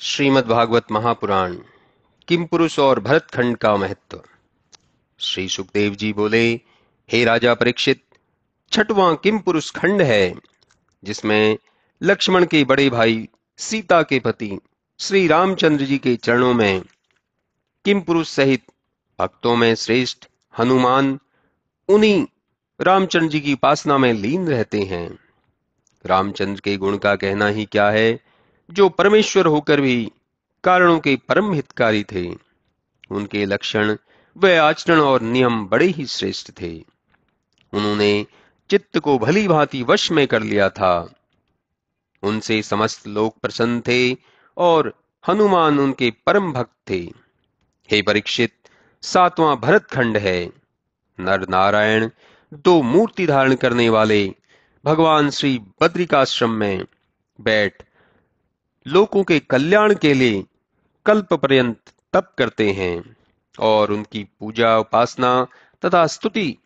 श्रीमद् भागवत महापुराण किम पुरुष और भरतखंड का महत्व। श्री सुखदेव जी बोले, हे राजा परीक्षित, छठवां किम पुरुष खंड है जिसमें लक्ष्मण के बड़े भाई सीता के पति श्री रामचंद्र जी के चरणों में किम पुरुष सहित भक्तों में श्रेष्ठ हनुमान उन्हीं रामचंद्र जी की उपासना में लीन रहते हैं। रामचंद्र के गुण का कहना ही क्या है, जो परमेश्वर होकर भी कारणों के परम हितकारी थे। उनके लक्षण व आचरण और नियम बड़े ही श्रेष्ठ थे। उन्होंने चित्त को भली भांति वश में कर लिया था। उनसे समस्त लोग प्रसन्न थे और हनुमान उनके परम भक्त थे। हे परीक्षित, सातवां भरत खंड है। नर नारायण दो मूर्ति धारण करने वाले भगवान श्री बद्रिकाश्रम में बैठ लोगों के कल्याण के लिए कल्प पर्यंत तप करते हैं और उनकी पूजा उपासना तथा स्तुति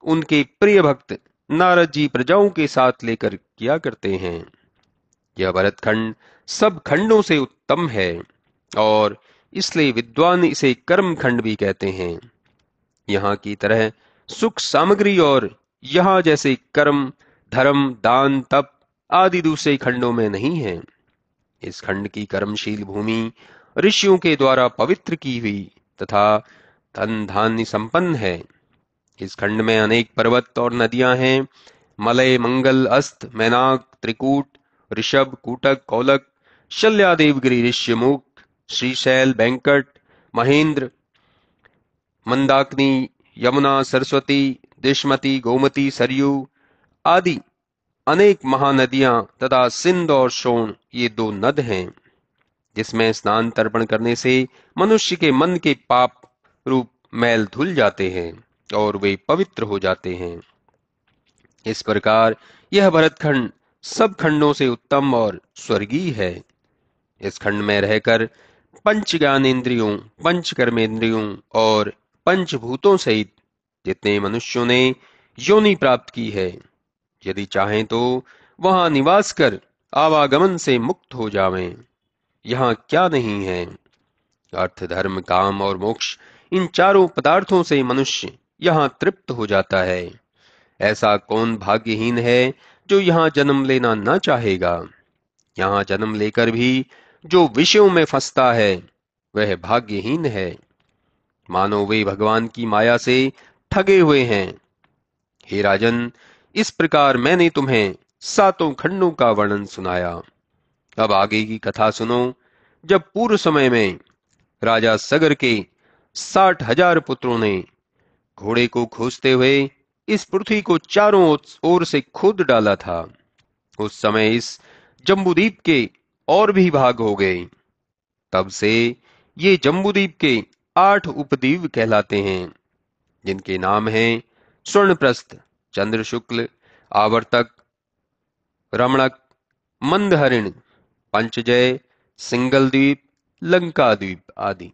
उनके प्रिय भक्त नारद जी प्रजाओं के साथ लेकर किया करते हैं। यह भरतखंड सब खंडों से उत्तम है और इसलिए विद्वान इसे कर्म खंड भी कहते हैं। यहाँ की तरह सुख सामग्री और यहाँ जैसे कर्म धर्म दान तप आदि दूसरे खंडों में नहीं है। इस खंड की कर्मशील भूमि ऋषियों के द्वारा पवित्र की हुई तथा धन धान्य संपन्न है। इस खंड में अनेक पर्वत और नदियां हैं। मलय मंगल अस्त मैनाक त्रिकूट ऋषभ कूटक कौलक शल्या देवगिरी ऋष्यमुख श्रीशैल वेंकट महेंद्र मंदाकिनी यमुना सरस्वती देशमती गोमती सरयू आदि अनेक महानदियां तथा सिंध और सोन ये दो नद हैं, जिसमें स्नान तर्पण करने से मनुष्य के मन के पाप रूप मैल धुल जाते हैं और वे पवित्र हो जाते हैं। इस प्रकार यह भरतखंड सब खंडों से उत्तम और स्वर्गीय है। इस खंड में रहकर पंच ज्ञानेन्द्रियों पंच कर्मेंद्रियों और पंचभूतों सहित जितने मनुष्यों ने योनि प्राप्त की है, यदि चाहें तो वहां निवास कर आवागमन से मुक्त हो जावें। यहाँ क्या नहीं है। अर्थ धर्म काम और मोक्ष इन चारों पदार्थों से मनुष्य यहाँ तृप्त हो जाता है। ऐसा कौन भाग्यहीन है जो यहाँ जन्म लेना न चाहेगा। यहाँ जन्म लेकर भी जो विषयों में फंसता है वह भाग्यहीन है। मानो वे भगवान की माया से ठगे हुए हैं। हे राजन, इस प्रकार मैंने तुम्हें सातों खंडों का वर्णन सुनाया। अब आगे की कथा सुनो। जब पूर्व समय में राजा सगर के 60,000 पुत्रों ने घोड़े को खोजते हुए इस पृथ्वी को चारों ओर से खोद डाला था, उस समय इस जम्बूद्वीप के और भी भाग हो गए। तब से ये जम्बूद्वीप के 8 उपद्वीप कहलाते हैं, जिनके नाम हैं स्वर्णप्रस्थ चंद्रशुक्ल आवर्तक रमणक मंदहरिण पंचजय सिंगल द्वीप लंका द्वीप आदि।